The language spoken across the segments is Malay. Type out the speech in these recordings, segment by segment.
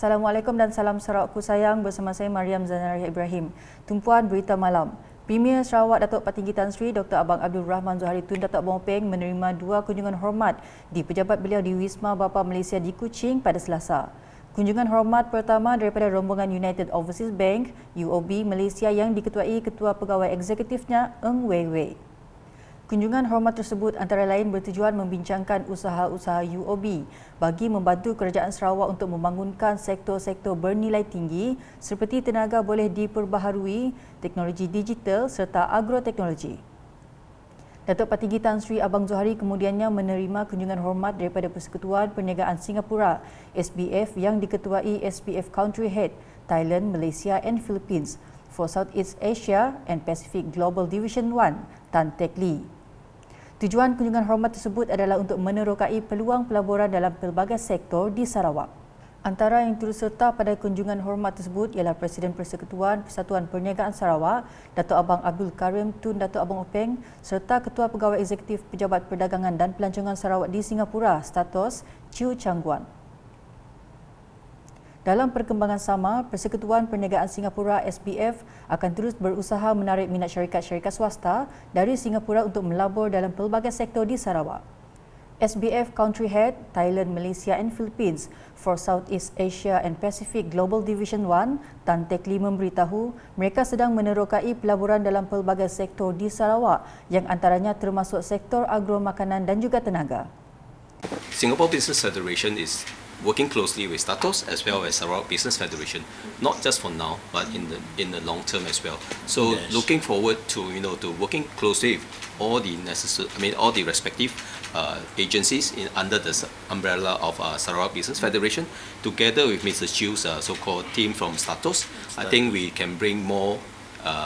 Assalamualaikum dan salam Sarawakku sayang, bersama saya Mariam Zanaria Ibrahim. Tumpuan berita malam. Premier Sarawak Datuk Patinggi Tan Sri Dr. Abang Abdul Rahman Zohari Tun Datuk Abang Openg menerima 2 kunjungan hormat di pejabat beliau di Wisma Bapa Malaysia di Kuching pada Selasa. Kunjungan hormat pertama daripada rombongan United Overseas Bank UOB Malaysia yang diketuai Ketua Pegawai Eksekutifnya Ng Wei Wei. Kunjungan hormat tersebut antara lain bertujuan membincangkan usaha-usaha UOB bagi membantu kerajaan Sarawak untuk membangunkan sektor-sektor bernilai tinggi seperti tenaga boleh diperbaharui, teknologi digital serta agroteknologi. Datuk Patinggi Tan Sri Abang Zohari kemudiannya menerima kunjungan hormat daripada Persekutuan Perniagaan Singapura SBF yang diketuai SPF Country Head Thailand, Malaysia and Philippines for Southeast Asia and Pacific Global Division 1 Tan Teck Lee. Tujuan kunjungan hormat tersebut adalah untuk menerokai peluang pelaburan dalam pelbagai sektor di Sarawak. Antara yang turut serta pada kunjungan hormat tersebut ialah Presiden Persekutuan Persatuan Perniagaan Sarawak, Datuk Abang Abdul Karim Tun Datuk Abang Openg serta Ketua Pegawai Eksekutif Pejabat Perdagangan dan Pelancongan Sarawak di Singapura, status Chiu Chang Guan. Dalam perkembangan sama, Persekutuan Perniagaan Singapura SBF akan terus berusaha menarik minat syarikat-syarikat swasta dari Singapura untuk melabur dalam pelbagai sektor di Sarawak. SBF Country Head Thailand, Malaysia and Philippines for Southeast Asia and Pacific Global Division 1 Tan Teck Lee memberitahu mereka sedang menerokai pelaburan dalam pelbagai sektor di Sarawak yang antaranya termasuk sektor agro makanan dan juga tenaga. Singapore Business Federation is working closely with Statos as well as Sarawak Business Federation, not just for now, but in the long term as well. So yes, looking forward to to working closely with all the all the respective agencies under the umbrella of Sarawak Business Federation, together with Mr. Chiu's so-called team from Statos. I think we can bring more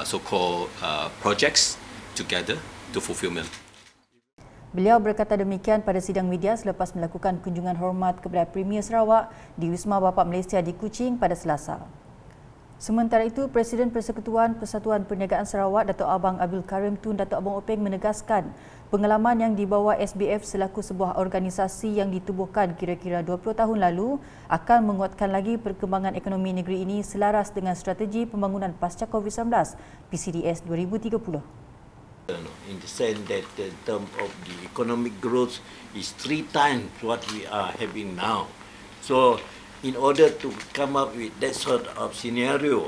so-called projects together to fulfillment. Beliau berkata demikian pada sidang media selepas melakukan kunjungan hormat kepada Premier Sarawak di Wisma Bapa Malaysia di Kuching pada Selasa. Sementara itu, Presiden Persekutuan Persatuan Perniagaan Sarawak, Datuk Abang Abdul Karim Tun Datuk Abang Openg menegaskan pengalaman yang dibawa SBF selaku sebuah organisasi yang ditubuhkan kira-kira 20 tahun lalu akan menguatkan lagi perkembangan ekonomi negeri ini selaras dengan strategi pembangunan pasca COVID-19 PCDS 2030. In the sense that in terms of the economic growth is 3 times what we are having now. So in order to come up with that sort of scenario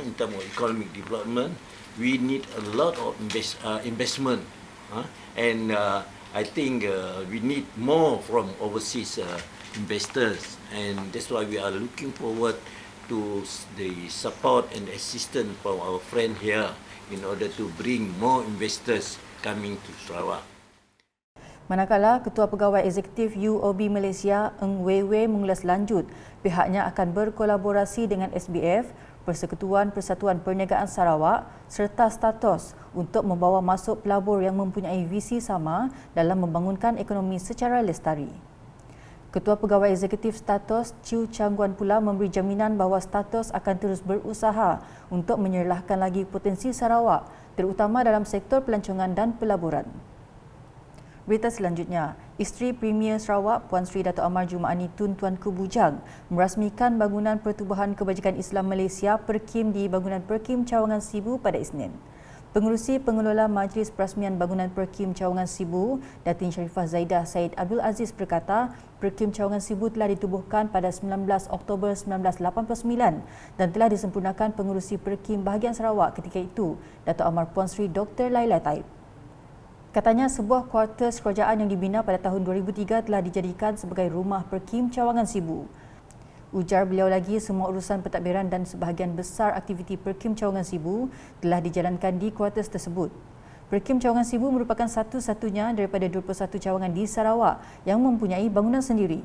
in terms of economic development, we need a lot of investment. And I think we need more from overseas investors, and that's why we are looking forward to the support and assistance from our friend here in order to bring more investors coming to Sarawak. Manakala Ketua Pegawai Eksekutif UOB Malaysia Ng Wei Wei mengulas lanjut pihaknya akan berkolaborasi dengan SBF, Persekutuan Persatuan Perniagaan Sarawak serta Statos untuk membawa masuk pelabur yang mempunyai visi sama dalam membangunkan ekonomi secara lestari. Ketua Pegawai Eksekutif Statos Chiu Chang Guan pula memberi jaminan bahawa Statos akan terus berusaha untuk menyerlahkan lagi potensi Sarawak terutama dalam sektor pelancongan dan pelaburan. Berita selanjutnya, isteri Premier Sarawak Puan Sri Dato' Amar Jumaani Tun Tuanku Bujang merasmikan bangunan Pertubuhan Kebajikan Islam Malaysia Perkim di bangunan Perkim Cawangan Sibu pada Isnin. Pengerusi Pengelola Majlis Perasmian Bangunan Perkim Cawangan Sibu, Datin Sharifah Zaidah Said Abdul Aziz berkata, Perkim Cawangan Sibu telah ditubuhkan pada 19 Oktober 1989 dan telah disempurnakan pengerusi Perkim Bahagian Sarawak ketika itu, Dato' Amar Puan Sri Dr. Laila Taib. Katanya sebuah kuartus kerajaan yang dibina pada tahun 2003 telah dijadikan sebagai rumah Perkim Cawangan Sibu. Ujar beliau lagi, semua urusan pentadbiran dan sebahagian besar aktiviti Perkim Cawangan Sibu telah dijalankan di kuartus tersebut. Perkim Cawangan Sibu merupakan satu-satunya daripada 21 cawangan di Sarawak yang mempunyai bangunan sendiri.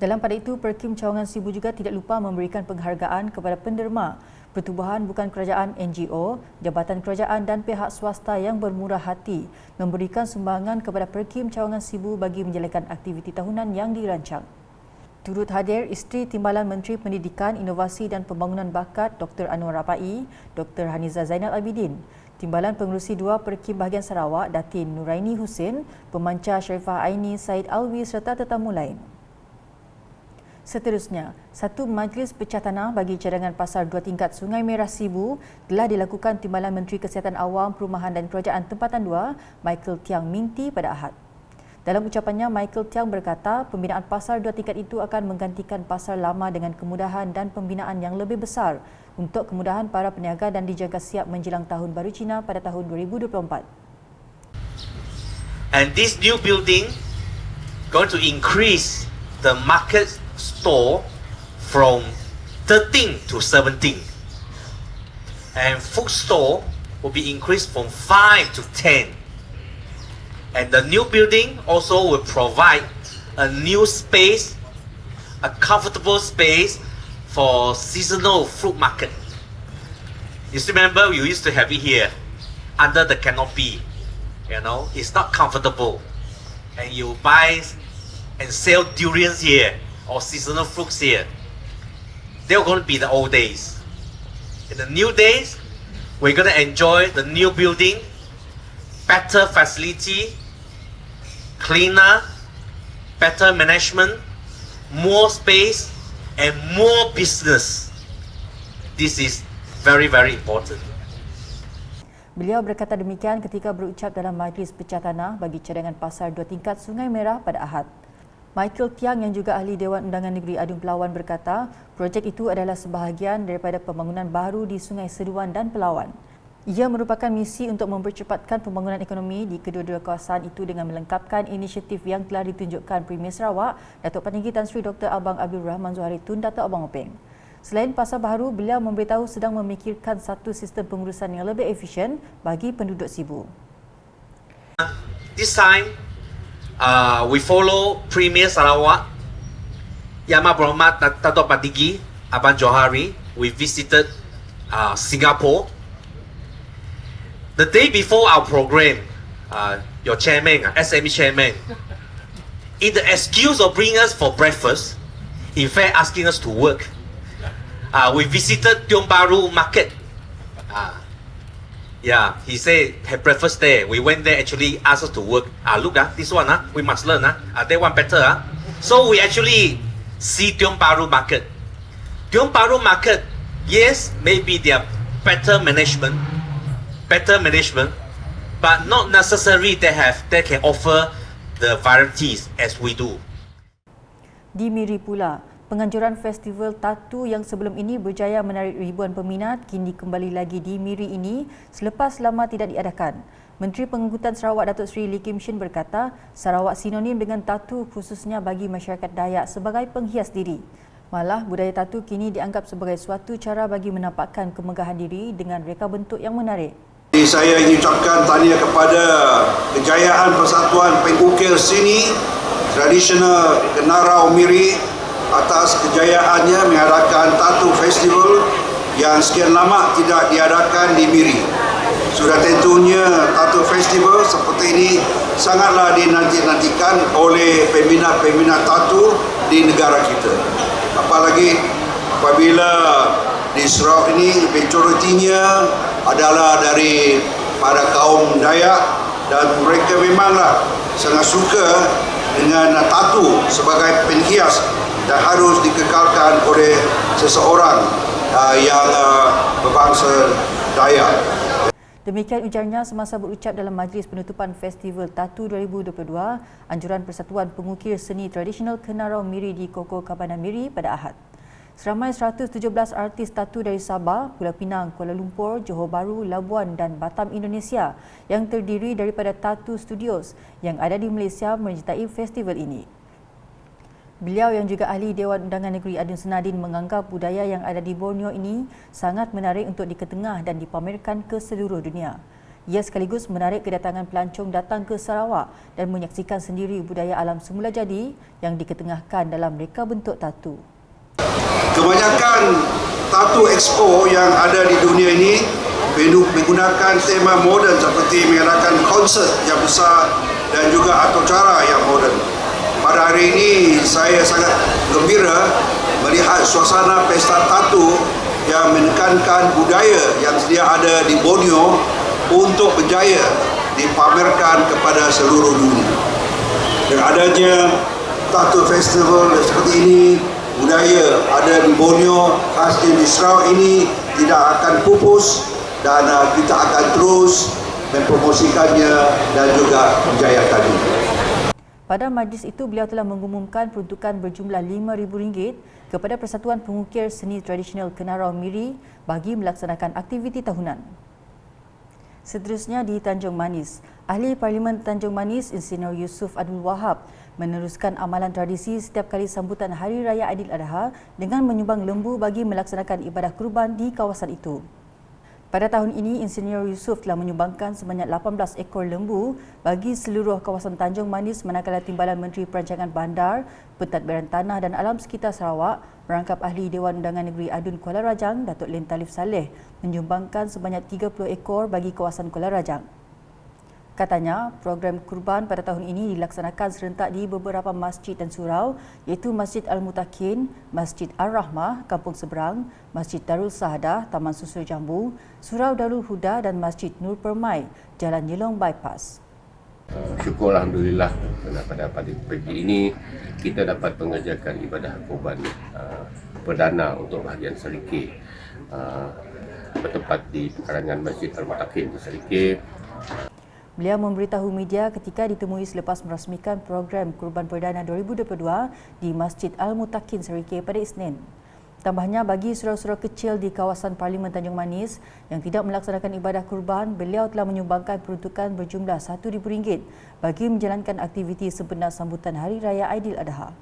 Dalam pada itu, Perkim Cawangan Sibu juga tidak lupa memberikan penghargaan kepada penderma, pertubuhan bukan kerajaan NGO, jabatan kerajaan dan pihak swasta yang bermurah hati memberikan sumbangan kepada Perkim Cawangan Sibu bagi menjalankan aktiviti tahunan yang dirancang. Turut hadir isteri Timbalan Menteri Pendidikan, Inovasi dan Pembangunan Bakat Dr. Anwar Rapai, Dr. Haniza Zainal Abidin, Timbalan Pengerusi 2 Perkim Bahagian Sarawak Datin Nuraini Husin, Pemancar Sharifah Aini Said Alwi serta tetamu lain. Seterusnya, satu majlis pecah tanah bagi cadangan pasar 2 tingkat Sungai Merah Sibu telah dilakukan Timbalan Menteri Kesihatan Awam, Perumahan dan Kerajaan Tempatan 2, Michael Tiang Minti pada Ahad. Dalam ucapannya, Michael Tiang berkata pembinaan pasar 2 tingkat itu akan menggantikan pasar lama dengan kemudahan dan pembinaan yang lebih besar untuk kemudahan para peniaga dan dijaga siap menjelang Tahun Baru Cina pada tahun 2024. And this new building going to increase the market store from 13 to 17. And food store will be increased from 5 to 10. And the new building also will provide a new space, a comfortable space for seasonal fruit market. You still remember we used to have it here under the canopy. You know, it's not comfortable. And you buy and sell durians here or seasonal fruits here. They're going to be the old days. In the new days, we're going to enjoy the new building, better facility, cleaner, better management, more space, and more business. This is very, very important. Beliau berkata demikian ketika berucap dalam majlis pecah tanah bagi cadangan pasar 2 tingkat Sungai Merah pada Ahad. Michael Tiang yang juga ahli Dewan Undangan Negeri Adun Pelawan berkata, projek itu adalah sebahagian daripada pembangunan baru di Sungai Seduan dan Pelawan. Ia merupakan misi untuk mempercepatkan pembangunan ekonomi di kedua-dua kawasan itu dengan melengkapkan inisiatif yang telah ditunjukkan Premier Sarawak, Datuk Peninggi Tan Sri Dr. Abang Abdul Rahman Zuhari Tun Dato' Abang Openg. Selain pasar baru, beliau memberitahu sedang memikirkan satu sistem pengurusan yang lebih efisien bagi penduduk Sibu. This time, we follow Premier Sarawak, Yang Berhormat Datuk Peninggi Abang Johari. We visited Singapore. The day before our program, your chairman, SME chairman, in the excuse of bringing us for breakfast, in fact asking us to work, we visited Tiong Bahru Market. Yeah, he said have breakfast there. We went there, actually asked us to work. Look, this one, we must learn. That one better. So we actually see Tiong Bahru Market. Tiong Bahru Market, yes, maybe they are better management, but not necessarily they can offer the varieties as we do. Di Miri pula, penganjuran festival tatu yang sebelum ini berjaya menarik ribuan peminat kini kembali lagi di Miri ini selepas lama tidak diadakan. Menteri Pengangkutan Sarawak Datuk Seri Lee Kim Shin berkata, Sarawak sinonim dengan tatu khususnya bagi masyarakat Dayak sebagai penghias diri. Malah budaya tatu kini dianggap sebagai suatu cara bagi menampakkan kemegahan diri dengan reka bentuk yang menarik. Saya ingin ucapkan tahniah kepada kejayaan Persatuan Pengukir Seni Tradisional Kenarau Miri atas kejayaannya mengadakan Tatu Festival yang sekian lama tidak diadakan di Miri. Sudah tentunya Tatu Festival seperti ini sangatlah dinanti-nantikan oleh peminat-peminat tatu di negara kita. Apalagi apabila di Sarawak ini majoritinya adalah dari para kaum Dayak dan mereka memanglah sangat suka dengan tatu sebagai penghias dan harus dikekalkan oleh seseorang yang berbangsa Dayak. Demikian ujarnya semasa berucap dalam majlis penutupan Festival Tatu 2022 Anjuran Persatuan Pengukir Seni Tradisional Kenarau Miri di Koko Cabana Miri pada Ahad. Seramai 117 artis tatu dari Sabah, Pulau Pinang, Kuala Lumpur, Johor Bahru, Labuan dan Batam, Indonesia yang terdiri daripada Tatu Studios yang ada di Malaysia menyertai festival ini. Beliau yang juga ahli Dewan Undangan Negeri Adun Senadin menganggap budaya yang ada di Borneo ini sangat menarik untuk diketengah dan dipamerkan ke seluruh dunia. Ia sekaligus menarik kedatangan pelancong datang ke Sarawak dan menyaksikan sendiri budaya alam semula jadi yang diketengahkan dalam reka bentuk tatu. Kebanyakan Tatu Expo yang ada di dunia ini menggunakan tema moden seperti mengadakan konsert yang besar dan juga acara yang moden. Pada hari ini saya sangat gembira melihat suasana pesta tatu yang menekankan budaya yang sedia ada di Borneo untuk berjaya dipamerkan kepada seluruh dunia. Dengan adanya Tatu Festival seperti ini budaya ada di Borneo, khasnya di Sarawak ini tidak akan pupus dan kita akan terus mempromosikannya dan juga menjayakannya. Pada majlis itu, beliau telah mengumumkan peruntukan berjumlah RM5,000 kepada Persatuan Pengukir Seni Tradisional Kenarau Miri bagi melaksanakan aktiviti tahunan. Seterusnya di Tanjung Manis, Ahli Parlimen Tanjung Manis Insinyur Yusof Abdul Wahab meneruskan amalan tradisi setiap kali sambutan Hari Raya Aidiladha dengan menyumbang lembu bagi melaksanakan ibadah kurban di kawasan itu. Pada tahun ini, Insinyur Yusof telah menyumbangkan sebanyak 18 ekor lembu bagi seluruh kawasan Tanjung Manis manakala Timbalan Menteri Perancangan Bandar, Pentadbiran Tanah dan Alam Sekitar Sarawak merangkap Ahli Dewan Undangan Negeri Adun Kuala Rajang, Datuk Lim Talif Saleh menyumbangkan sebanyak 30 ekor bagi kawasan Kuala Rajang. Katanya, program kurban pada tahun ini dilaksanakan serentak di beberapa masjid dan surau iaitu Masjid Al-Mutakin, Masjid Ar-Rahmah, Kampung Seberang, Masjid Darul Sahadah, Taman Susu Jambu, Surau Darul Huda dan Masjid Nur Permai, Jalan Nyelong Bypass. Syukur Alhamdulillah pada pagi ini kita dapat mengerjakan ibadah kurban perdana untuk bahagian Serikir bertempat di pekarangan Masjid Al-Mutakin di Serikir. Beliau memberitahu media ketika ditemui selepas merasmikan program Kurban Perdana 2022 di Masjid Al-Mutakin Serikir pada Isnin. Tambahnya, bagi surau-surau kecil di kawasan Parlimen Tanjung Manis yang tidak melaksanakan ibadah kurban, beliau telah menyumbangkan peruntukan berjumlah RM1,000 bagi menjalankan aktiviti sempena sambutan Hari Raya Aidiladha.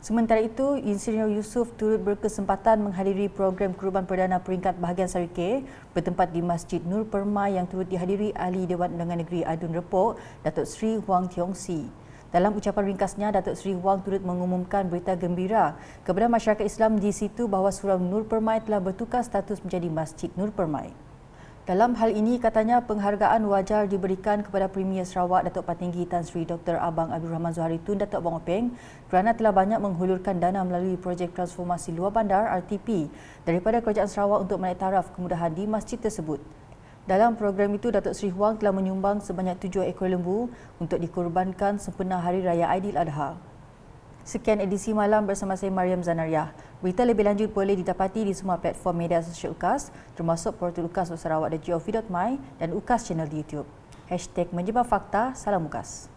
Sementara itu, Insinyur Yusof turut berkesempatan menghadiri program kurban perdana peringkat bahagian Serikir bertempat di Masjid Nur Permai yang turut dihadiri Ahli Dewan Undangan Negeri Adun Repok, Datuk Seri Huang Tiong Si. Dalam ucapan ringkasnya, Datuk Seri Huang turut mengumumkan berita gembira kepada masyarakat Islam di situ bahawa Surau Nur Permai telah bertukar status menjadi Masjid Nur Permai. Dalam hal ini, katanya penghargaan wajar diberikan kepada Premier Sarawak Datuk Patinggi Tan Sri Dr. Abang Abdul Rahman Zuhari Tun Datuk Bong Openg kerana telah banyak menghulurkan dana melalui projek transformasi luar bandar RTP daripada Kerajaan Sarawak untuk menaik taraf kemudahan di masjid tersebut. Dalam program itu, Datuk Seri Huang telah menyumbang sebanyak 7 ekor lembu untuk dikorbankan sempena Hari Raya Aidiladha. Sekian edisi malam bersama saya Mariam Zanariah. Berita lebih lanjut boleh didapati di semua platform media sosial UKAS termasuk portal UKAS Sarawak.gov.my dan UKAS channel di YouTube. #menjebak fakta, salam UKAS.